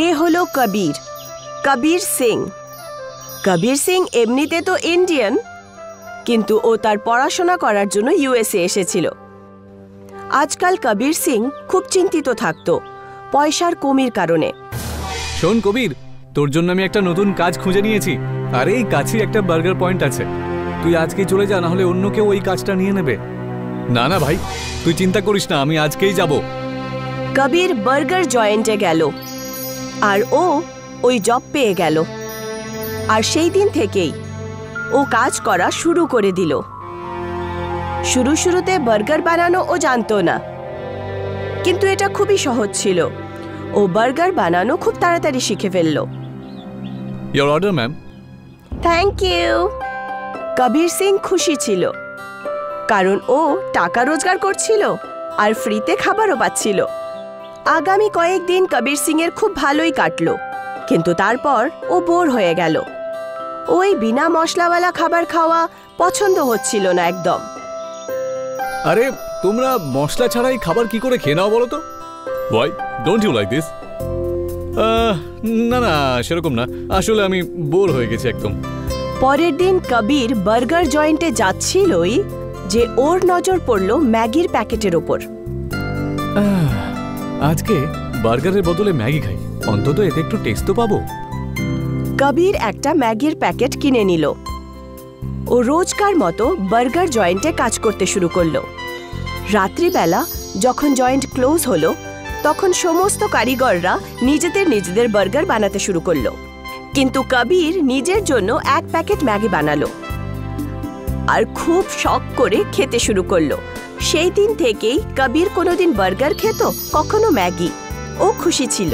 এ হলো কবির, কবির সিং। কবির সিং এমনিতে তো ইন্ডিয়ান, কিন্তু ও তার পড়াশোনা করার জন্য ইউএসএ এসেছিল। আজকাল কবির সিং খুব চিন্তিত থাকতো পয়সার কমির কারণে। শোন কবির, তোর জন্য আমি একটা নতুন কাজ খুঁজে নিয়েছি। আরে এই কাছেই একটা বার্গার পয়েন্ট আছে, তুই আজকেই চলে যা, না হলে অন্য কেউ ওই কাজটা নিয়ে নেবে। না না ভাই, তুই চিন্তা করিস না, আমি আজকেই যাব। কবির বার্গার জয়েন্টে গেল আর ও ওই জব পেয়ে গেল। আর সেই দিন থেকেই ও কাজ করা শুরু করে দিল। শুরুতে বার্গার বানানো ও জানতো না, কিন্তু এটা খুবই সহজ ছিল। ও বার্গার বানানো খুব তাড়াতাড়ি শিখে ফেলল। Your order ma'am. Thank you. Kabir Singh খুশি ছিল, কারণ ও টাকা রোজগার করছিল আর ফ্রিতে খাবারও পাচ্ছিল। আগামী কয়েকদিন কবির সিং এর খুব ভালোই কাটলো, কিন্তু তারপর ও বোর হয়ে গেল। ওই বিনা মশলাওয়ালা খাবার খাওয়া পছন্দ হচ্ছিল না একদম। আরে তোমরা মশলা ছাড়াই খাবার কি করে খেয়ে নাও বলো তো? Why don't you like this? না না, সেরকম না, আসলে আমি বোর হয়ে গেছি একদম। পরের দিন কবির বার্গার জয়েন্টে যাচ্ছিলই যে ওর নজর পড়ল ম্যাগির প্যাকেটের ওপর। আজকে বার্গারের বদলে ম্যাগি খাই, অন্তত এতে একটু টেস্ট তো পাবো। কবির একটা ম্যাগির প্যাকেট কিনে নিল। ও রোজকার মতো বার্গার জয়েন্টে কাজ করতে শুরু করলো। রাত্রিবেলা যখন জয়েন্ট ক্লোজ হলো, তখন সমস্ত কারিগররা নিজেদের বার্গার বানাতে শুরু করলো। কিন্তু কবির নিজের জন্য এক প্যাকেট ম্যাগি বানালো আর খুব শখ করে খেতে শুরু করলো। সেই দিন থেকেই কবির কোনোদিন বার্গার খেত, কখনো ম্যাগি। ও খুশি ছিল।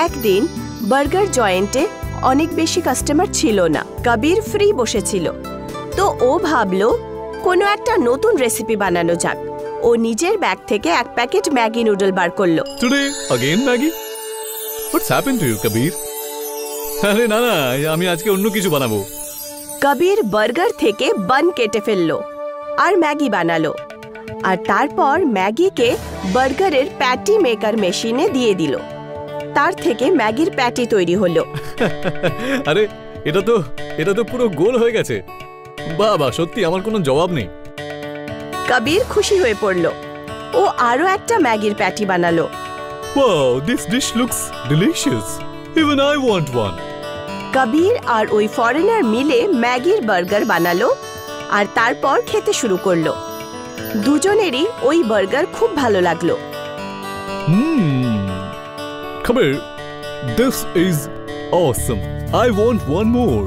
একদিন বার্গার জয়েন্টে অনেক বেশি কাস্টমার ছিল না, কবির ফ্রি বসেছিল। তো ও ভাবলো কোনো একটা নতুন রেসিপি বানানো যাক। ও নিজের ব্যাগ থেকে এক প্যাকেট ম্যাগি নুডল বার করলো। Today again Maggi? What's happened to you Kabir? আরে না না, আমি আজকে অন্য কিছু বানাবো। কবির বার্গার থেকে বান কেটে ফেললো আর ম্যাগি বানালো। আর তারপর ম্যাগিকে বার্গারের প্যাটি মেকার মেশিনে দিয়ে দিল। তার থেকে ম্যাগির প্যাটি তৈরি হলো। আরে এটা তো পুরো গোল হয়ে গেছে। বাবা, সত্যি আমার কোনো জবাব নেই। কবির খুশি হয়ে পড়ল। ও আরো একটা ম্যাগির প্যাটি বানালো। Wow, this dish looks delicious, even I want one. Kabir আর ওই ফরেনার মিলে ম্যাগির বার্গার বানালো আর তারপর খেতে শুরু করলো। দুজনেরই ওই বার্গার খুব ভালো লাগলো। Kabir, this is awesome, I want one more.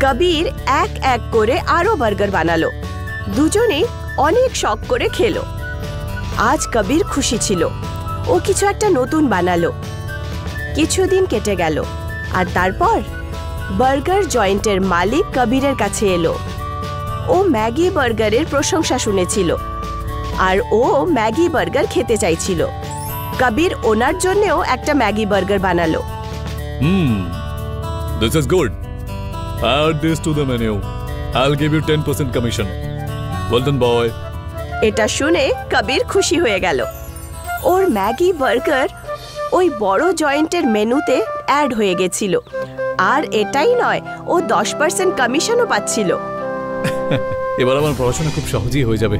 Kabir এক এক করে আরো বার্গার বানালো। দুজনে অনেক শখ করে খেলো। আজ কবির খুশি ছিল। ও কিছু একটা নতুন বানালো। কিছুদিন কেটে গেল আর তারপর বার্গার জয়েন্টের মালিক কবিরের কাছে এলো। ও ম্যাগি বার্গারের প্রশংসা শুনেছিল আর ও ম্যাগি বার্গার খেতে চাইছিল। কবির ওনার জন্যও একটা ম্যাগি বার্গার বানালো। This is good. Add this to the menu. I'll give you 10% commission. Well done, boy. এটা শুনে কবির খুশি হয়ে গেল। ওর ম্যাগি বার্গার ওই বড় জয়েন্টের মেনুতে অ্যাড হয়ে গেছিল। আর এটাই নয়, ও 10% কমিশনও পাচ্ছিল। এবার আমার পড়াশোনা খুব সহজেই হয়ে যাবে,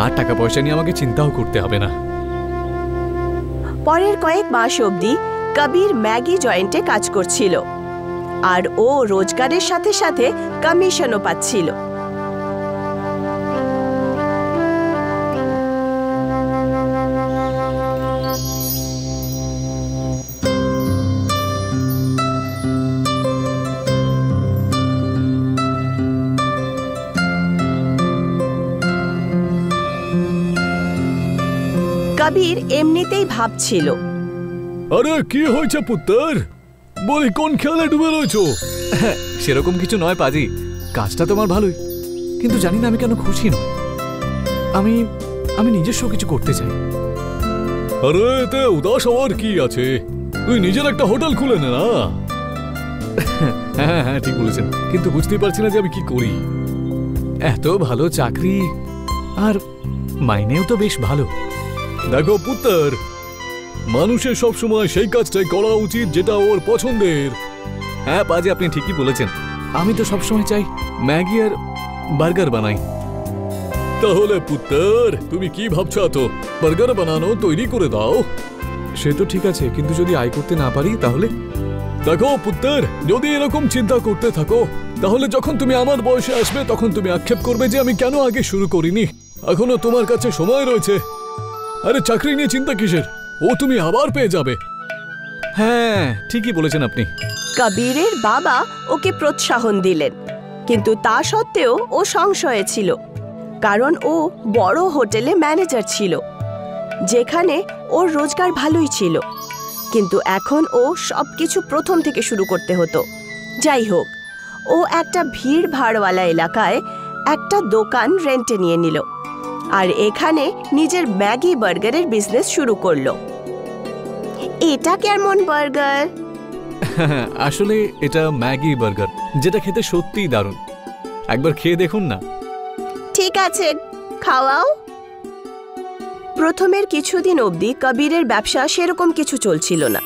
আর টাকা পয়সা নিয়ে আমাকে চিন্তাও করতে হবে না। পরের কয়েক মাস অবধি কবির ম্যাগি জয়েন্টে কাজ করছিল আর ও রোজগারের সাথে সাথে কমিশনও পাচ্ছিল। কবির এমনিতেই ভাবছিল, আরে কি হয়েছে পুত্তর, বলি কোন খেলে ডুবে রয়েছো? সেরকম কিছু নয় পাজি, কাজটা তোমার ভালোই, কিন্তু জানি না আমি কেন খুশি নই। আমি নিজস্ব কিছু করতে চাই। আরে এতে উদাস হওয়ার কি আছে, তুই নিজের একটা হোটেল খুলে নে না। হ্যাঁ হ্যাঁ ঠিক বলেছেন, কিন্তু বুঝতেই পারছি না যে আমি কি করি। এত ভালো চাকরি আর মাইনেও তো বেশ ভালো। দেখো পুত্তর, মানুষের সব সময় সেই কাজটাই করা উচিত যেটা ওর পছন্দের। হ্যাঁ পাজি, আপনি ঠিকই বলেছেন। আমি তো সবসময় চাই ম্যাগি আর বার্গার বানাই। তাহলে পুত্তর, তুমি কি ভাবছো? তো বার্গার বানানো তৈরি করে দাও। সে তো ঠিক আছে, কিন্তু যদি আয় করতে না পারি তাহলে? দেখো পুত্তর, যদি এরকম চিন্তা করতে থাকো তাহলে যখন তুমি আমার বয়সে আসবে তখন তুমি আক্ষেপ করবে যে আমি কেন আগে শুরু করিনি। এখনো তোমার কাছে সময় রয়েছে। আরে চাকরি নিয়ে চিন্তা কিসের? ও তুমি আবার পেয়ে যাবে। হ্যাঁ ঠিকই বলেছেন আপনি। কবিরের বাবা ওকে প্রোৎসাহন দিলেন, কিন্তু তা সত্ত্বেও ও সংশয়ে ছিল, কারণ ও বড় হোটেলে ম্যানেজার ছিল যেখানে ওর রোজগার ভালোই ছিল, কিন্তু এখন ও সবকিছু প্রথম থেকে শুরু করতে হতো। যাই হোক, ও একটা ভিড় ভাড়ওয়ালা এলাকায় একটা দোকান রেন্টে নিয়ে নিল আর এখানে নিজের ম্যাগি বার্গারের বিজনেস শুরু করলো। এটা কেমন বার্গার? আসলে এটা ম্যাগি বার্গার, যেটা খেতে সত্যিই দারুণ। একবার খেয়ে দেখুন না। ঠিক আছে, খাওয়াও। প্রথমের কিছুদিন অবধি কবিরের ব্যবসা সেরকম কিছু চলছিল না,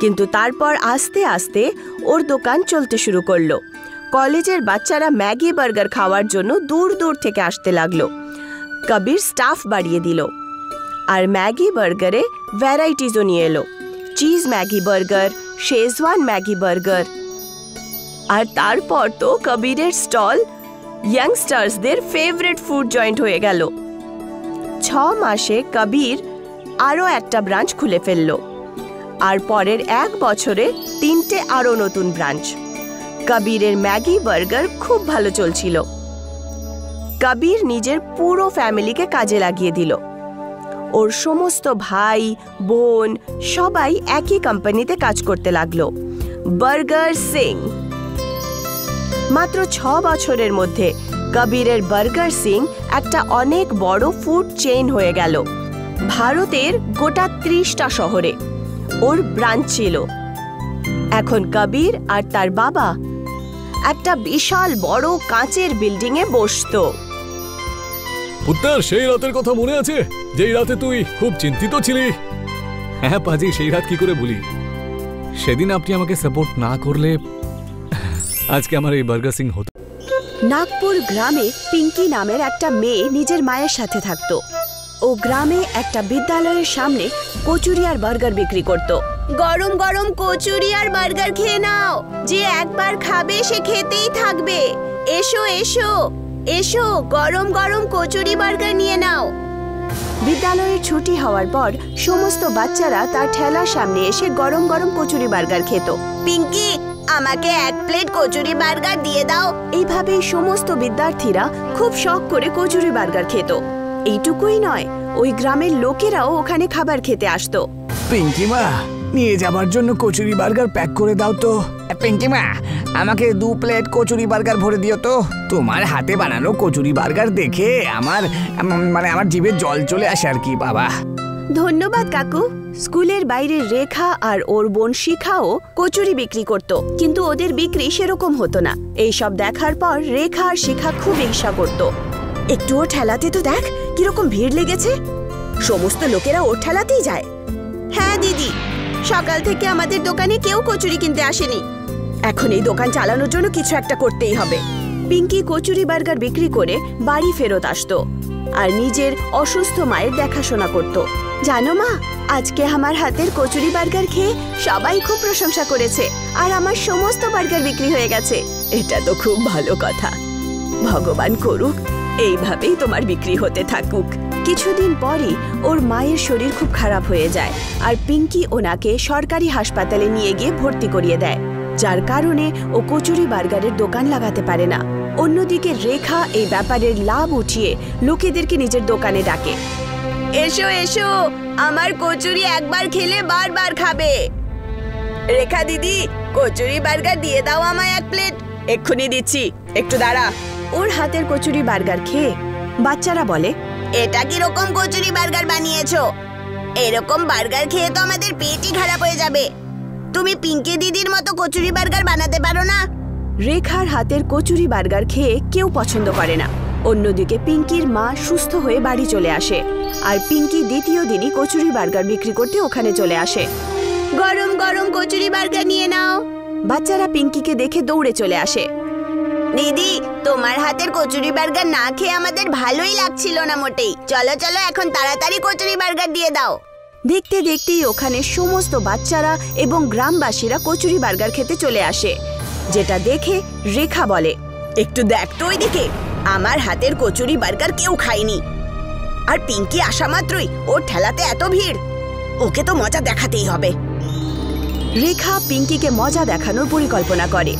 কিন্তু তারপর আস্তে আস্তে ওর দোকান চলতে শুরু করলো। কলেজের বাচ্চারা ম্যাগি বার্গার খাওয়ার জন্য দূর দূর থেকে আসতে লাগলো। কবির স্টাফ বাড়িয়ে দিল আর ম্যাগি বার্গারে ভ্যারাইটিজও নিয়ে এলো। Cheese Maggi burger, Schezwan Maggi burger. আর তারপর তো কবিরের স্টল ইয়াংস্টার্সদের ফেভারিট ফুড জয়েন্ট হয়ে গেল। 6 মাসে কবির আরও একটা ব্রাঞ্চ খুলে ফেলল আর পরের 1 বছরে 3টে আরও নতুন ব্রাঞ্চ। কবিরের ম্যাগি বার্গার খুব ভালো চলছিল। কবির নিজের পুরো ফ্যামিলিকে কাজে লাগিয়ে দিল। ওর সমস্ত ভাই বোন সবাই একই কোম্পানিতে কাজ করতে লাগলো, বার্গার সিং। মাত্র 6 বছরের মধ্যে কবিরের বার্গার সিং একটা অনেক বড় ফুড চেইন হয়ে গেল। ভারতের গোটা 30টা শহরে ওর ব্রাঞ্চ ছিল। এখন কবির আর তার বাবা একটা বিশাল বড় কাঁচের বিল্ডিংয়ে বসতো। পুত্তর, সেই রাতের কথা মনে আছে যেই রাতে তুই খুব চিন্তিত ছিলি? হ্যাঁ পাজি, সেই রাত কি করে ভুলি। সেদিন আপনি আমাকে সাপোর্ট না করলে আজকে আমার এই বার্গার সিং হতো। নাগপুর গ্রামে পিঙ্কি নামের একটা মেয়ে নিজের মায়ের সাথে থাকতো। ও গ্রামে একটা বিদ্যালয়ের সামনে কচুরি আর বার্গার বিক্রি করত। গরম গরম কচুরি আর বার্গার খেয়ে নাও, যে একবার খাবে সে খেতেই থাকবে। এসো এসো এসো, গরম গরম কচুরি বার্গার নিয়ে নাও। বিদ্যালয়ের ছুটি হওয়ার পর সমস্ত বাচ্চারা তার ঠেলার সামনে এসে গরম গরম কচুরি বার্গার খেত। পিঙ্কি, আমাকে 1 প্লেট কচুরি বার্গার দিয়ে দাও। এইভাবেই সমস্ত বিদ্যার্থীরা খুব শখ করে কচুরি বার্গার খেত। এইটুকুই নয়, ওই গ্রামের লোকেরাও ওখানে খাবার খেতে আসতো। পিঙ্কি মা, নিয়ে যাবার জন্য কচুরি বার্গার প্যাক করে দাও তো। পিঙ্কি মা, আমাকে 2 প্লেট কচুরি বার্গার ভরে দিও তো। তোমার হাতে বানানো কচুরি বার্গার দেখে আমার জিভে জল চলে আসে আর কি বাবা। ধন্যবাদ কাকু। স্কুলের বাইরে রেখা আর ওর বোন শিখাও কচুরি বিক্রি করত, কিন্তু ওদের বিক্রি সেরকম হতো না। এইসব দেখার পর রেখা আর শিখা খুব ঈর্ষা করত। একটুও ঠেলাতে তো দেখ কিরকম ভিড় লেগেছে, সমস্ত লোকেরা ওর ঠেলাতেই যায়। হ্যাঁ দিদি, সকাল থেকে আমাদের দোকানে কেউ কচুরি কিনতে আসেনি। এখন এই দোকান চালানোর জন্য কিছু একটা করতেই হবে। পিঙ্কি কচুরি বার্গার বিক্রি করে বাড়ি ফেরত আসতো আর নিজের অসুস্থ মায়ের দেখাশোনা করত। জানো মা, আজকে আমার হাতের কচুরি বার্গার খেয়ে সবাই খুব প্রশংসা করেছে আর আমার সমস্ত বার্গার বিক্রি হয়ে গেছে। এটা তো খুব ভালো কথা। ভগবান করুক এইভাবেই তোমার বিক্রি হতে থাকুক। কিছুদিন পরই ওর মায়ের শরীর খুব খারাপ হয়ে যায় আর পিঙ্কি ওনাকে সরকারি হাসপাতালে নিয়ে গিয়ে ভর্তি করিয়ে দেয়, যার কারণে ও কচুরি বার্গারের দোকান লাগাতে পারে না। অন্যদিকে রেখা এই ব্যাপারের লাভ উঠিয়ে লোকেদেরকে নিজের দোকানে ডাকে। এসো এসো, আমার কচুরি একবার খেলে বারবার খাবে। রেখা দিদি, কচুরি বার্গার দিয়ে দাও আমায় 1 প্লেট। এক্ষুনি দিচ্ছি, একটু দাঁড়া। ওর হাতের কচুরি বার্গার খেয়ে বাচ্চারা বলে, এটা কিরকম কচুরি বার্গার বানিয়েছো? এরকম বার্গার খেয়ে তো আমাদের পেটই খারাপ হয়ে যাবে। তুমি পিঙ্কি দিদির মতো কচুরি বার্গার বানাতে পারো না? রেখার হাতের কচুরি বার্গার খেয়ে কেউ পছন্দ করে না, অন্যদিকে পিঙ্কির মা সুস্থ হয়ে বাড়ি চলে আসে আর পিঙ্কি দ্বিতীয় দিনই কচুরি বার্গার বিক্রি করতে ওখানে চলে আসে। গরম গরম কচুরি বার্গার নিয়ে নাও। বাচ্চারা পিঙ্কিকে দেখে দৌড়ে চলে আসে। দিদি, তোমার হাতের কচুরি বার্গার না খেয়ে আমাদের ভালোই লাগছিল না মোটেই। চলো চলো, এখন তাড়াতাড়ি কচুরি বার্গার দিয়ে দাও। দেখতে দেখতেই ওখানে সমস্ত বাচ্চারা এবং গ্রামবাসীরা কচুরি বার্গার খেতে চলে আসে, যেটা দেখে রেখা বলে, একটু দেখ তো ওইদিকে, আমার হাতের কচুরি বার্গার কেউ খায়নি। আর পিঙ্কি আসা মাত্রই ওর ঠেলাতে এত ভিড়, ওকে তো মজা দেখাতেই হবে। রেখা পিঙ্কিকে মজা দেখানোর পরিকল্পনা করে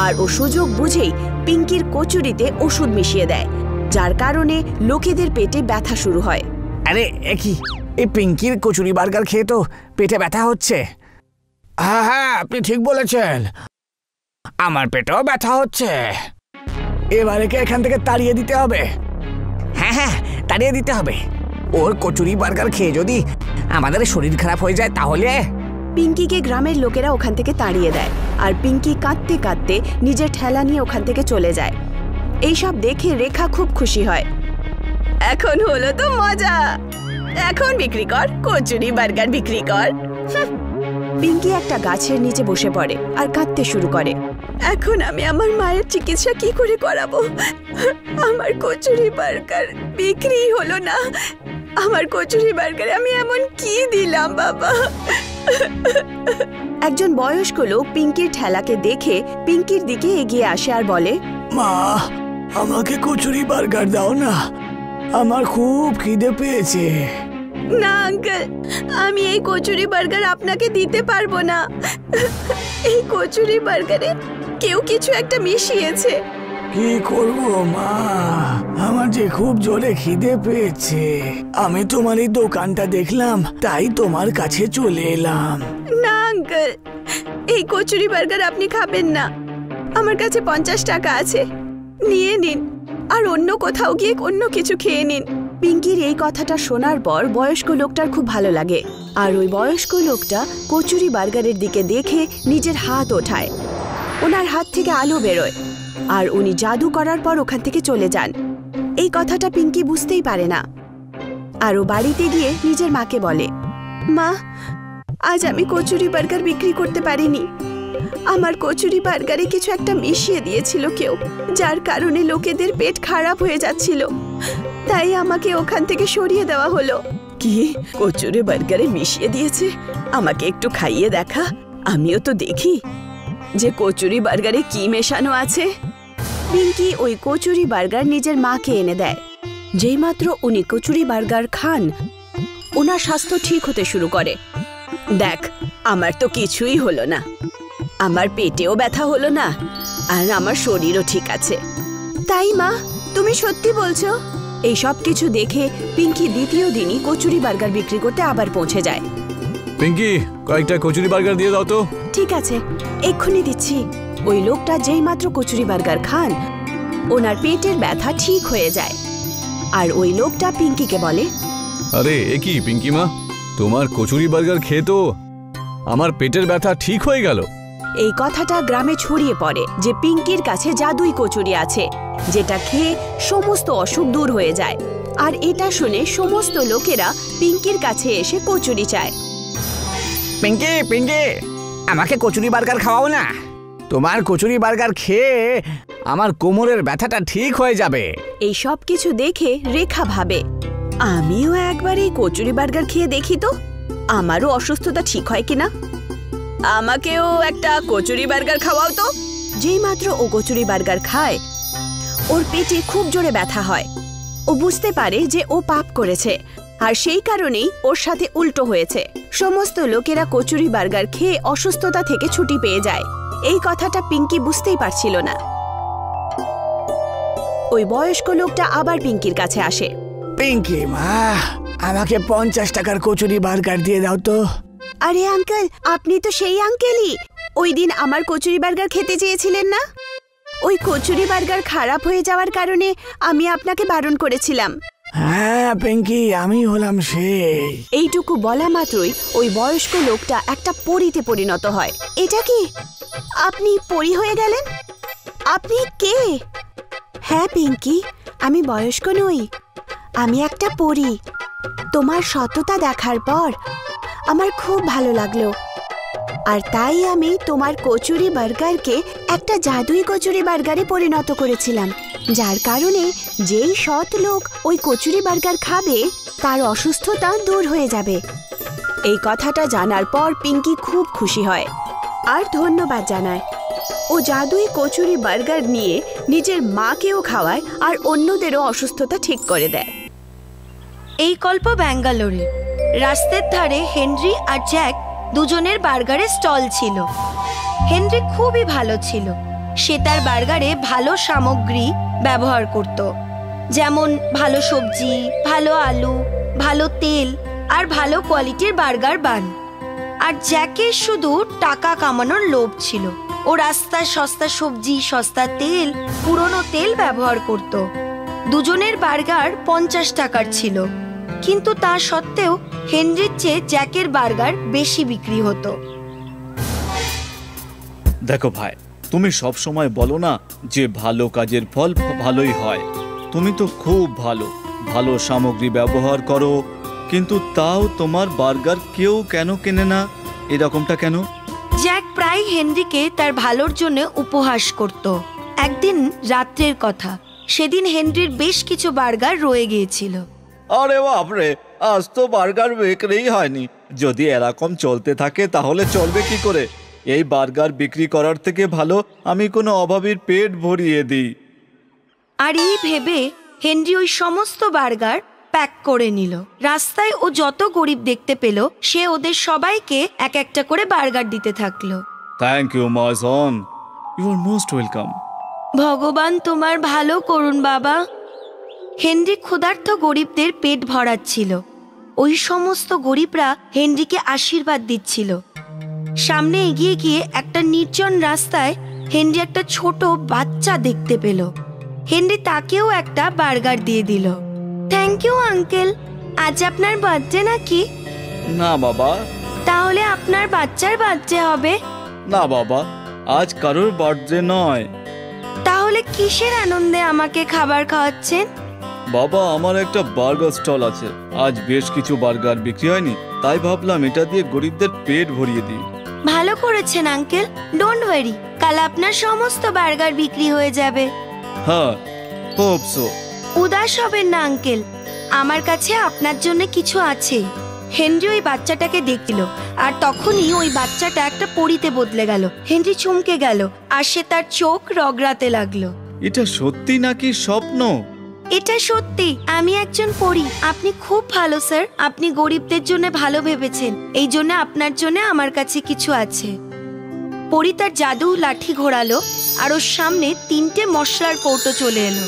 আর ও সুযোগ বুঝেই পিঙ্কির কচুরিতে ওষুধ মিশিয়ে দেয়, যার কারণে লোকেদের পেটে ব্যথা শুরু হয়। আরে কি, এই পিঙ্কির কচুরি বার্গার খেয়ে তো পেটে ব্যথা হচ্ছে। হ্যাঁ হ্যাঁ, আপনি ঠিক বলেছেন, আমার পেটেও ব্যথা হচ্ছে। এবারে কে এখান থেকে তাড়িয়ে দিতে হবে। হ্যাঁ হ্যাঁ, তাড়িয়ে দিতে হবে। ওর কচুরি বার্গার খেয়ে যদি আমাদের শরীর খারাপ হয়ে যায় তাহলে। পিঙ্কিকে গ্রামের লোকেরা ওখান থেকে তাড়িয়ে দেয় আর পিঙ্কি কাঁদতে কাঁদতে নিজের ঠেলা নিয়ে ওখান থেকে চলে যায়। এইসব দেখে রেখা খুব খুশি হয়। এখন হলো তো মজা, এখন বিক্রি কর, কচুরি বার্গার বিক্রি কর। পিঙ্কি একটা গাছের নিচে বসে পড়ে আর কাঁদতে শুরু করে। এখন আমি আমার মায়ের চিকিৎসা কি করে করাবো? আমার কচুরি বার্গার বিক্রি হলো না। আমার কচুরি বার্গারে আমি এমন কি দিলাম বাবা? একজন বয়স্ক লোক পিঙ্কির ঠেলাকে দেখে পিঙ্কির দিকে এগিয়ে আসে আর বলে, মা, আমাকে কচুরি বার্গার দাও না, আমার খুব খিদে পেয়েছে। না আঙ্কেল, আমি এই কচুরি বার্গার আপনাকে দিতে পারবো না। এই কচুরি বার্গারে কেউ কিছু একটা মিশিয়েছে। কি করব মা, আমার যে খুব জোরে খিদে পেয়েছে। আমি তোমার এই দোকানটা দেখলাম, তাই তোমার কাছে চলে এলাম। না আঙ্কেল, এই কচুরি বার্গার আপনি খাবেন না। আমার কাছে 50 টাকা আছে, নিয়ে নিন আর অন্য কোথাও গিয়ে অন্য কিছু খেয়ে নিন। পিঙ্কির এই কথাটা শোনার পর বয়স্ক লোকটার খুব ভালো লাগে আর ওই বয়স্ক লোকটা কচুরি বার্গারের দিকে দেখে নিজের হাত ওঠায়। ওনার হাত থেকে আলো বেরোয় আর উনি জাদু করার পর ওখান থেকে চলে যান। এই কথাটা পিঙ্কি বুঝতেই পারে না আর ও বাড়িতে গিয়ে নিজের মাকে বলে, মা, আজ আমি কচুরি বার্গার বিক্রি করতে পারিনি। আমার কচুরি বার্গারে কিছু একটা মিশিয়ে দিয়েছিল কেউ, যার কারণে লোকেদের পেট খারাপ হয়ে যাচ্ছিল, তাই আমাকে ওখান থেকে সরিয়ে দেওয়া হলো। কি কচুরি বার্গারে মিশিয়ে দিয়েছে? আমাকে একটু খাইয়ে দেখা, আমিও তো দেখি যে কচুরি বার্গারে কি মেশানো আছে। পিঙ্কি ওই কচুরি বার্গার নিজের মাকে এনে দেয়। যেই মাত্র উনি কচুরি বার্গার খান, ওনার স্বাস্থ্য ঠিক হতে শুরু করে। দেখ, আমার তো কিছুই হলো না, আমার পেটেও ব্যথা হলো না আর আমার শরীরও ঠিক আছে। তাই মা, তুমি সত্যি বলছো? এই সব কিছু দেখে পিঙ্কি দ্বিতীয় দিনই কচুরি বার্গার বিক্রি করতে আবার পৌঁছে যায়। পিঙ্কি, কয়েকটা কচুরি বার্গার দিয়ে দাও তো। ঠিক আছে, এক্ষুনি দিচ্ছি। ওই লোকটা যেই মাত্র কচুরি বার্গার খান, ওনার পেটের ব্যথা ঠিক হয়ে যায় আর ওই লোকটা পিঙ্কিকে বলে, আরে এ কি পিঙ্কি মা, তোমার কচুরি বার্গার খেয়ে তো আমার পেটের ব্যথা ঠিক হয়ে গেল। এই কথাটা গ্রামে ছড়িয়ে পড়ে যে পিঙ্কির কাছে জাদুই কচুরি আছে, যেটা খেয়ে সমস্ত অসুখ দূর হয়ে যায়। আর এটা শুনে সমস্ত লোকেরা পিঙ্কির কাছে এসে কচুরি চায়। পিঙ্কি, পিঙ্কি, আমাকে কচুরি বার্গার খাওয়াও না। তোমার কচুরি বার্গার খেয়ে আমার কোমরের ব্যথাটা ঠিক হয়ে যাবে। এই সব কিছু দেখে রেখা ভাবে, আমিও একবার এই কচুরি বার্গার খেয়ে দেখি তো, আমারও অসুস্থতা ঠিক হয় কিনা। আমাকেও একটা কচুরি বার্গার খাওয়াও তো। যেই মাত্র ও কচুরি বার্গার খায়, ওর পেটে খুব জোরে ব্যথা হয়। ও বুঝতে পারে যে ও পাপ করেছে আর সেই কারণেই ওর সাথে উল্টো হয়েছে। সমস্ত লোকেরা কচুরি বার্গার খেয়ে অসুস্থতা থেকে ছুটি পেয়ে যায়। এই কথাটা পিঙ্কি বুঝতেই পারছিল না। ওই বয়স্ক লোকটা আবার পিঙ্কির কাছে আসে। পিঙ্কি মা, আমাকে 50 টাকার কচুরি বার্গার দিয়ে দাও তো। আরে আঙ্কেল, আপনি তো সেই আঙ্কেলই ওই দিন আমার কচুরি বার্গার খেতে চেয়েছিলেন না? ওই কচুরি বার্গার খারাপ হয়ে যাওয়ার কারণে আমি আপনাকে বারণ করেছিলাম। হ্যাঁ পিঙ্কি, আমি হলাম সেই। এইটুকু বলা মাত্রই ওই বয়স্ক লোকটা একটা পরীতে পরিণত হয়। এটা কি, আপনি পরী হয়ে গেলেন? আপনি কে? হ্যাঁ পিঙ্কি, আমি বয়স্ক নই, আমি একটা পরী। তোমার সততা দেখার পর আমার খুব ভালো লাগলো, আর তাই আমি তোমার কচুরি বার্গারকে একটা জাদুই কচুরি বার্গারে পরিণত করেছিলাম, যার কারণে যেই সৎ লোক ওই কচুরি বার্গার খাবে তার অসুস্থতা দূর হয়ে যাবে। এই কথাটা জানার পর পিঙ্কি খুব খুশি হয় আর ধন্যবাদ জানায়। ও জাদুই কচুরি বার্গার নিয়ে নিজের মাকেও খাওয়ায় আর অন্যদেরও অসুস্থতা ঠিক করে দেয়। এই গল্প ব্যাঙ্গালোরে। রাস্তার ধারে হেনরি আর জ্যাক দুজনের বার্গারের স্টল ছিল। হেনরি খুবই ভালো ছিল। সে তার বার্গারে ভালো সামগ্রী ব্যবহার করত, যেমন ভালো সবজি, ভালো আলু, ভালো তেল আর ভালো কোয়ালিটির বার্গার বান। আর জ্যাকের শুধু টাকা কামানোর লোভ ছিল। ও রাস্তার সস্তা সবজি, সস্তা তেল, পুরনো তেল ব্যবহার করত। দুজনের বার্গার 50 টাকার ছিল, কিন্তু তা সত্ত্বেও হেনরির চেয়ে জ্যাকের বার্গার বেশি বিক্রি হতো। দেখো ভাই, তুমি সব সময় বলো না যে ভালো কাজের ফল ভালোই হয়। তুমি তো খুব ভালো ভালো সামগ্রী ব্যবহার করো, কিন্তু তাও তোমার বার্গার কেউ কেন কেনে না? এরকমটা কেন? জ্যাক প্রায় হেনরিকে তার ভালোর জন্য উপহাস করত। একদিন রাত্রের কথা, সেদিন হেনরির বেশ কিছু বার্গার রয়ে গিয়েছিল। আরে বাপরে, আজ তো বার্গার বিক্রিই হয়নি। যদি এরকম চলতে থাকে তাহলে চলবে কি করে? এই বার্গার বিক্রি করার থেকে ভালো আমি কোনো অভাবীর পেট ভরিয়ে দিই। আর এই ভেবে হেনরি ওই সমস্ত বার্গার প্যাক করে নিল। রাস্তায় ও যত গরিব দেখতে পেল, সে ওদের সবাইকে এক একটা করে বার্গার দিতে থাকলো। Thank you my son, you are most welcome. ভগবান তোমার ভালো করুন বাবা। হেনরি ক্ষুধার্ত গরিবদের পেট ভরাচ্ছিল। ওই সমস্ত গরিবরা হেনরিকে আশীর্বাদ দিচ্ছিল। সামনে এগিয়ে গিয়ে একটা নির্জন রাস্তায় হেনরি একটা ছোট বাচ্চা দেখতে পেল। হেনরি তাকেও একটা বার্গার দিয়ে দিল। Thank you uncle. আজ আপনার বার্থডে নাকি? না বাবা। তাহলে আপনার বাচ্চার বার্থডে হবে? না বাবা, আজ কারোর বার্থডে নয়। তাহলে কিসের আনন্দে আমাকে খাবার খাওয়াচ্ছেন? বাবা, আমার একটা বার্গার স্টল আছে। আজ বেশ কিছু বার্গার বিক্রি হয়নি, তাই ভাবলাম এটা দিয়ে গরিবদের পেট ভরিয়ে দিই। ভালো করেছেন আঙ্কেল। ডোন্ট ওয়ারি, কাল আপনার সমস্ত বার্গার বিক্রি হয়ে যাবে। হ্যাঁ, হোপ সো। উদাস হবেন না আঙ্কেল, আমার কাছে আপনার জন্য কিছু আছে। হেনরি ওই বাচ্চাটাকে দেখছিল, আর তখনই ওই বাচ্চাটা একটা পরীতে বদলে গেল। হেনরি চমকে গেল, আর সে তার চোখ রগড়াতে লাগলো। এটা সত্যি নাকি স্বপ্ন? এটা সত্যি, আমি একজন পরী। আপনি খুব ভালো স্যার, আপনি গরিবদের জন্য ভালো ভেবেছেন। এই জন্য আপনার জন্য আমার কাছে কিছু আছে। পরী তার জাদু লাঠি ঘোরালো, আর ওর সামনে 3টে মশলার কৌটো চলে এলো।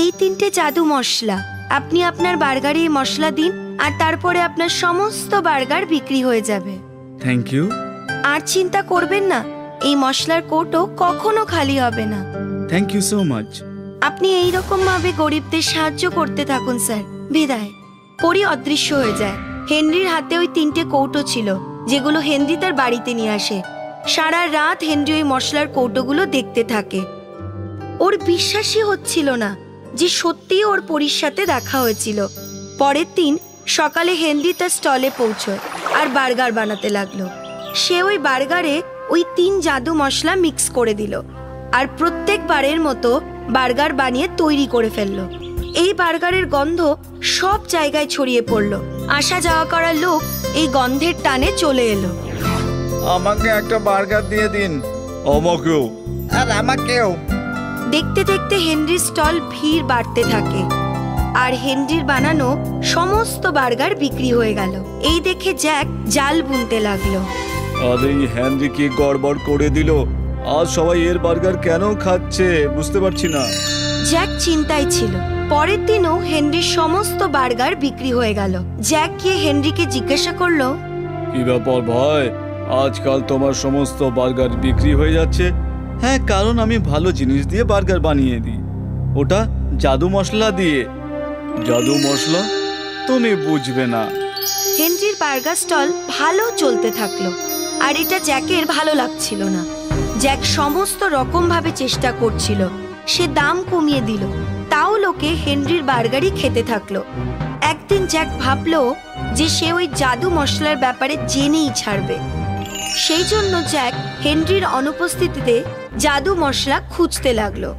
এই 3টে জাদু মশলা, আপনি আপনার বার্গারে এই মশলা দিন, আর তারপরে আপনার সমস্ত বার্গার বিক্রি হয়ে যাবে। Thank you. আর চিন্তা করবেন না, এই মশলার কৌটো কখনো খালি হবে না। Thank you so much. আপনি এইরকম ভাবে গরিবদের সাহায্য করতে থাকুন স্যার। বিদায়। পরী অদৃশ্য হয়ে যায়। হেনরির হাতে ওই 3টে কৌটো ছিল, যেগুলো হেনরি তার বাড়িতে নিয়ে আসে। সারা রাত হেনরি ওই মশলার কৌটোগুলো দেখতে থাকে। ওর বিশ্বাসই হচ্ছিল না যে সত্যি ওর পরীর সাথে দেখা হয়েছিল। পরের দিন সকালে হেনরি তার স্টলে পৌঁছয় আর বার্গার বানাতে লাগলো। সে ওই বার্গারে ওই 3 জাদু মশলা মিক্স করে দিল, আর প্রত্যেকবারের মতো বার্গার বানিয়ে তৈরি করে ফেললো। এই বার্গারের গন্ধ সব জায়গায় ছড়িয়ে পড়লো। আসা যাওয়া করা লোক এই গন্ধের টানে চলে এলো। আমাকে একটা বার্গার দিয়ে দিন। আমাকেও। আর আমাকেও। দেখতে দেখতে হেনরির স্টল ভিড় বাড়তে থাকে, আর হেনরির বানানো সমস্ত বার্গার বিক্রি হয়ে গেল। এই দেখে জ্যাক জাল বুনতে লাগলো। আরে হেনরি কি গড়বড় করে দিল? আজ সবাই এর বার্গার কেন খাচ্ছে বুঝতে পারছি না। জ্যাক চিন্তায় ছিল। পরের দিনও হেনরির সমস্ত বার্গার বিক্রি হয়ে গেল। জ্যাক গিয়ে হেনরিকে জিজ্ঞাসা করলো, কি ব্যাপার ভাই, আজকাল তোমার সমস্ত বার্গার বিক্রি হয়ে যাচ্ছে? হ্যাঁ, কারণ আমি ভালো জিনিস দিয়ে বার্গার বানিয়ে দিই, ওটা জাদু মশলা দিয়ে। জাদু মশলা? তুমি বুঝবে না। হেনরির বার্গার স্টল ভালো চলতে থাকলো, আর এটা জ্যাকের ভালো লাগছিল না। জ্যাক সমস্ত রকম ভাবে চেষ্টা করছিল, সে দাম কমিয়ে দিল, তাও লোকে হেনরির বার্গারই খেতে থাকলো। একদিন জ্যাক ভাবলো যে সে ওই জাদু মশলার ব্যাপারে জেনেই ছাড়বে। সেই জন্য জ্যাক হেনরির অনুপস্থিতিতে জাদু মশলা খুঁজতে লাগলো।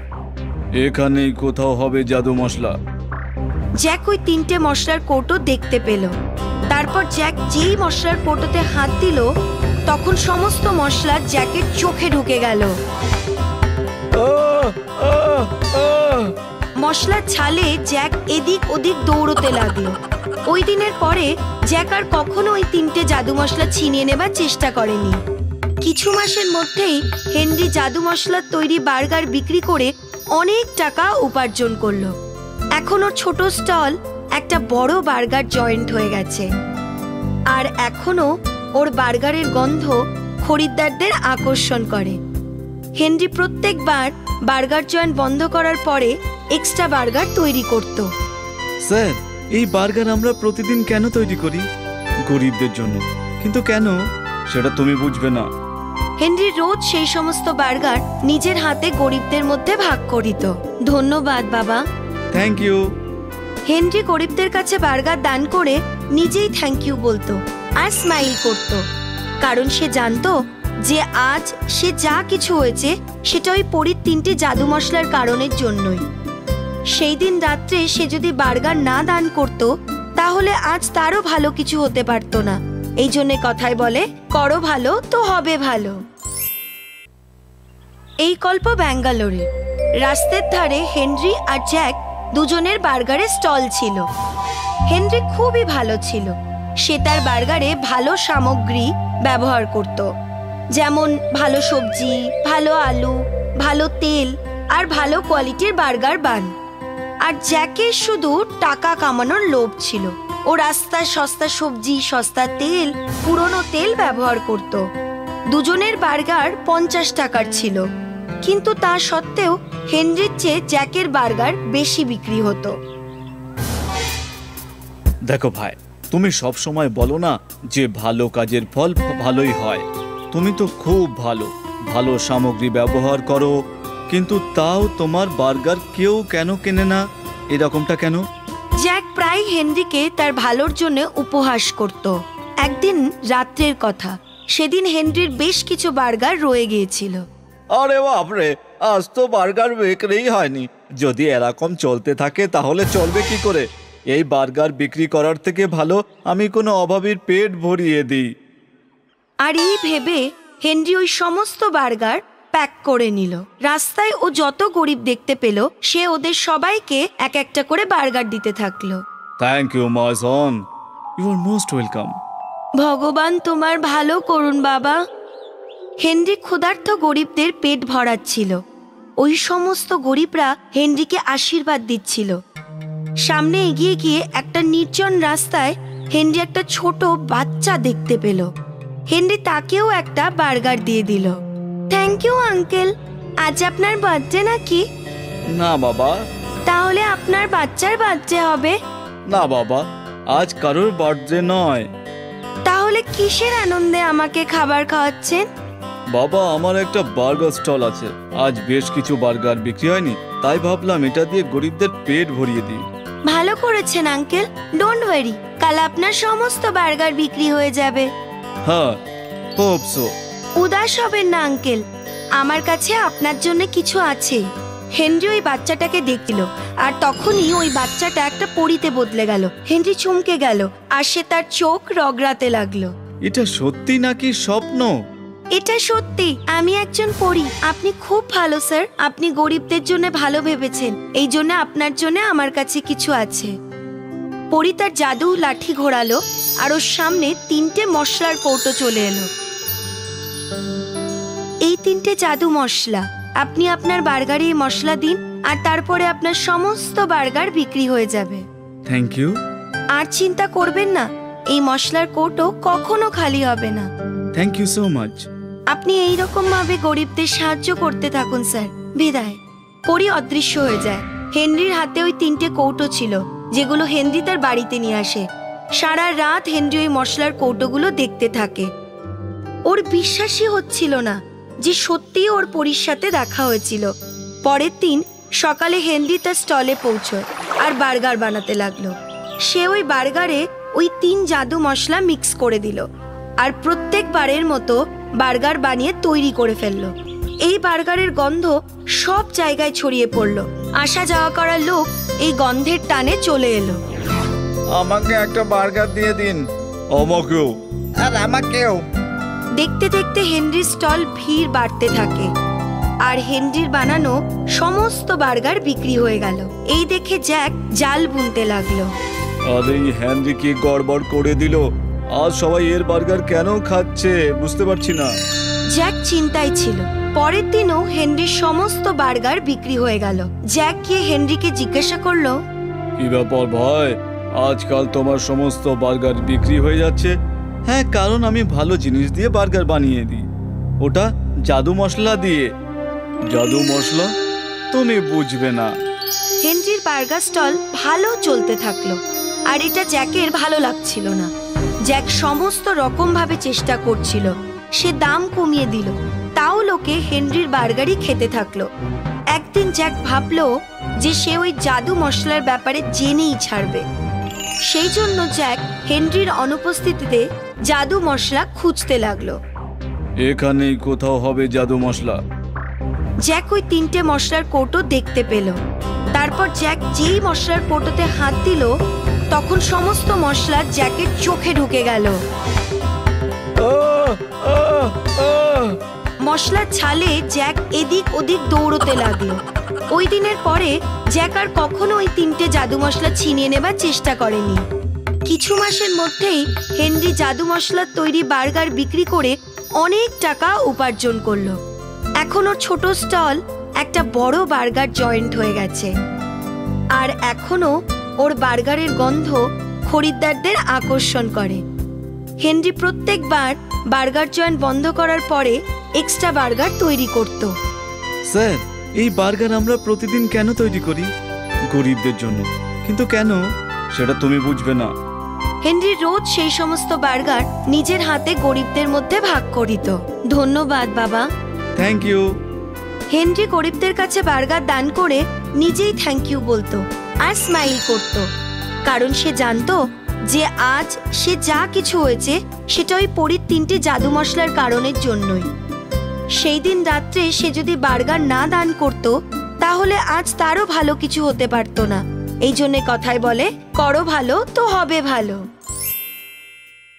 এখানেই কোথাও হবে জাদু মশলা। জ্যাক ওই 3টে মশলার কৌটো দেখতে পেল। তারপর জ্যাক যেই মশলার কৌটোতে হাত দিল, তখন সমস্ত মশলা জ্যাকের চোখে ঢুকে গেল। মশলার ঝালে জ্যাক এদিক ওদিক দৌড়তে লাগলো। ওই দিনের পরে জ্যাক আর কখনো ওই 3টে জাদু মশলা ছিনিয়ে নেবার চেষ্টা করেনি। কিছু মাসের মধ্যেই হেনরি জাদু মশলার তৈরি বার্গার বিক্রি করে অনেক টাকা উপার্জন করলো। এখন ওর ছোট স্টল একটা বড় বার্গার জয়েন্ট হয়ে গেছে, আর এখনো ওর বার্গারের গন্ধ খরিদ্দারদের আকর্ষণ করে। হেনরি প্রত্যেকবার বার্গার জয়েন্ট বন্ধ করার পরে এক্সট্রা বার্গার তৈরি করত। স্যার, এই বার্গার আমরা প্রতিদিন কেন তৈরি করি? গরিবদের জন্য। কিন্তু কেন, সেটা তুমি বুঝবে না। হেনরি রোজ সেই সমস্ত বার্গার নিজের হাতে গরিবদের মধ্যে ভাগ করিত। ধন্যবাদ বাবা। Thank you. হেনরি গরিবদের কাছে বার্গার দান করে নিজেই থ্যাংক ইউ বলতো আর স্মাইল করত, কারণ সে জানতো যে আজ সে যা কিছু হয়েছে সেটা ওই পরীর 3টে জাদু মশলার কারণের জন্যই। সেই দিন রাত্রে সে যদি বার্গার না দান করত, তাহলে আজ তারও ভালো কিছু হতে পারত না। এই জন্যে কথায় বলে, করো ভালো তো হবে ভালো। এই গল্প ব্যাঙ্গালোরে। রাস্তার ধারে হেনরি আর জ্যাক দুজনের বার্গারের স্টল ছিল। হেনরি খুবই ভালো ছিল। সে তার বার্গারে ভালো সামগ্রী ব্যবহার করত, যেমন ভালো সবজি, ভালো আলু, ভালো তেল আর ভালো কোয়ালিটির বার্গার বান। আর জ্যাকের শুধু টাকা কামানোর লোভ ছিল। ও রাস্তায় সস্তা সবজি, সস্তা তেল, পুরনো তেল ব্যবহার করত। দুজনের বার্গার 50 টাকার ছিল, কিন্তু তা সত্ত্বেও হেনরির চেয়ে জ্যাকের বার্গার বেশি বিক্রি হতো। দেখো ভাই, তুমি সব সময় বলো না যে ভালো কাজের ফল ভালোই হয়। তুমি তো খুব ভালো ভালো সামগ্রী ব্যবহার করো, কিন্তু তাও তোমার বার্গার কেউ কেন কেনে না? এরকমটা কেন? জ্যাক প্রায় হেনরিকে তার ভালোর জন্য উপহাস করত। একদিন রাত্রের কথা, সেদিন হেনরির বেশ কিছু বার্গার রয়ে গিয়েছিল। আরে বাপরে, আজ তো বার্গার বিক্রিই হয়নি। যদি এরকম চলতে থাকে তাহলে চলবে কি করে? এই বার্গার বিক্রি করার থেকে ভালো আমি কোনো অভাবীর পেট ভরিয়ে দিই। আর এই ভেবে হেনরি ওই সমস্ত বার্গার প্যাক করে নিল। রাস্তায় ও যত গরিব দেখতে পেল, সে ওদের সবাইকে এক একটা করে বার্গার দিতে থাকলো। Thank you my son, you are most welcome. ভগবান তোমার ভালো করুন বাবা। হেনরি ক্ষুধার্ত গরিবদের পেট ভরাচ্ছিল। ওই সমস্ত গরিবরা হেনরিকে আশীর্বাদ দিচ্ছিল। সামনে এগিয়ে গিয়ে একটা নির্জন রাস্তায় হেনরি একটা ছোট বাচ্চা দেখতে পেল। হেনরি তাকেও একটা বার্গার দিয়ে দিল। Thank you uncle. আজ আপনার বার্থডে নাকি? না বাবা। তাহলে আপনার বাচ্চার বার্থডে হবে? না বাবা, আজ কারোর বার্থডে নয়। তাহলে কিসের আনন্দে আমাকে খাবার খাওয়াচ্ছেন? বাবা, আমার একটা বার্গার স্টল আছে। আজ বেশ কিছু বার্গার বিক্রি হয়নি, তাই ভাবলাম এটা দিয়ে গরিবদের পেট ভরিয়ে দিই। ভালো করেছেন আঙ্কেল। ডোন্ট ওয়ারি, কাল আপনার সমস্ত বার্গার বিক্রি হয়ে যাবে। হ্যাঁ, হোপ সো। উদাস হবেন না আঙ্কেল, আমার কাছে আপনার জন্য কিছু আছে। হেনরি ওই বাচ্চাটাকে দেখল, আর তখনই ওই বাচ্চাটা একটা পরীতে বদলে গেল। হেনরি চমকে গেল, আর সে তার চোখ রগড়াতে লাগলো। এটা সত্যি নাকি স্বপ্ন? এটা সত্যি, আমি একজন পরী। আপনি খুব ভালো স্যার, আপনি গরিবদের জন্য ভালো ভেবেছেন। এই জন্য আপনার জন্য আমার কাছে কিছু আছে। পরী তার জাদু লাঠি ঘোরালো, আর ওর সামনে 3টে মশলার কৌটো চলে এলো। এই 3টে জাদু মশলা, আপনি আপনার বার্গারে এই মশলা দিন, আর তারপরে আপনার সমস্ত বার্গার বিক্রি হয়ে যাবে। Thank you. আর চিন্তা করবেন না, এই মশলার কৌটো কখনো খালি হবে না। Thank you so much. আপনি এইরকম ভাবে গরিবদের সাহায্য করতে থাকুন স্যার। বিদায়। পরী অদৃশ্য হয়ে যায়। হেনরির হাতে ওই 3টে কৌটো ছিল, যেগুলো হেনরি তার বাড়িতে নিয়ে আসে। সারা রাত হেনরি ওই মশলার কৌটোগুলো দেখতে থাকে। ওর বিশ্বাসই হচ্ছিল না যে সত্যিই ওর পরীর সাথে দেখা হয়েছিল। পরের দিন সকালে হেনরি তার স্টলে পৌঁছয় আর বার্গার বানাতে লাগলো। সে ওই বার্গারে ওই 3 জাদু মশলা মিক্স করে দিল আর প্রত্যেকবারের মতো বার্গার বানিয়ে তৈরি করে ফেললো। এই বার্গারের গন্ধ সব জায়গায় ছড়িয়ে পড়লো। আসা যাওয়া করার লোক এই গন্ধের টানে চলে এলো। আমাকে একটা বার্গার দিয়ে দিন। আমাকেও। আর আমাকেও। দেখতে দেখতে হেনরির স্টল ভিড় বাড়তে থাকে আর হেনরির বানানো সমস্ত বার্গার বিক্রি হয়ে গেল। এই দেখে জ্যাক জাল বুনতে লাগলো। আরে এই হেনরি কি গড়বড় করে দিল? আজ সবাই এর বার্গার কেন খাচ্ছে বুঝতে পারছি না। জ্যাক চিন্তায় ছিল। পরের দিনও হেনরির সমস্ত বার্গার বিক্রি হয়ে গেল। জ্যাক গিয়ে হেনরিকে জিজ্ঞাসা করলো, কি ব্যাপার ভাই, আজকাল তোমার সমস্ত বার্গার বিক্রি হয়ে যাচ্ছে? হ্যাঁ, কারণ আমি ভালো জিনিস দিয়ে বার্গার বানিয়ে দিই, ওটা জাদু মশলা দিয়ে। জাদু মশলা? তুমি বুঝবে না। হেনরির বার্গার স্টল ভালো চলতে থাকলো আর এটা জ্যাকের ভালো লাগছিল না। জ্যাক সমস্ত রকম ভাবে চেষ্টা করছিল। সে দাম কমিয়ে দিল, তাও লোকে হেনরির বার্গারই খেতে থাকলো। একদিন জ্যাক ভাবলো যে সে ওই জাদু মশলার ব্যাপারে জেনেই ছাড়বে। সেই জন্য জ্যাক হেনরির অনুপস্থিতিতে জাদু মশলা খুঁজতে লাগলো। এখানেই কোথাও হবে জাদু মশলা। জ্যাক ওই 3টে মশলার কৌটো দেখতে পেল। তারপর জ্যাক যেই মশলার কৌটোতে হাত দিল তখন সমস্ত মশলা জ্যাকের চোখে ঢুকে গেল। মশলার ঝালে জ্যাক এদিক ওদিক দৌড়তে লাগলো। ওই দিনের পরে জ্যাক আর কখনো ওই 3টে জাদু মশলা ছিনিয়ে নেবার চেষ্টা করেনি। কিছু মাসের মধ্যেই হেনরি জাদু মশলার তৈরি বার্গার বিক্রি করে অনেক টাকা উপার্জন করলো। এখন ওর ছোট স্টল একটা বড় বার্গার জয়েন্ট হয়ে গেছে আর এখনো ওর বার্গারের গন্ধ খরিদ্দারদের আকর্ষণ করে। হেনরি প্রত্যেকবার বার্গার জয়েন্ট বন্ধ করার পরে এক্সট্রা বার্গার তৈরি করত। স্যার, এই বার্গার আমরা প্রতিদিন কেন তৈরি করি? গরিবদের জন্য। কিন্তু কেন সেটা তুমি বুঝবে না। হেনরি রোজ সেই সমস্ত বার্গার নিজের হাতে গরিবদের মধ্যে ভাগ করিত। ধন্যবাদ বাবা। Thank you. হেনরি গরিবদের কাছে বার্গার দান করে নিজেই থ্যাংক ইউ বলতো আর স্মাইল করত, কারণ সে জানতো যে আজ সে যা কিছু হয়েছে সেটা ওই পরীর 3টে জাদু মশলার কারণের জন্যই। সেই দিন রাত্রে সে যদি বার্গার না দান করত তাহলে আজ তারও ভালো কিছু হতে পারতো না। এই জন্যে কথায় বলে, করো ভালো তো হবে ভালো।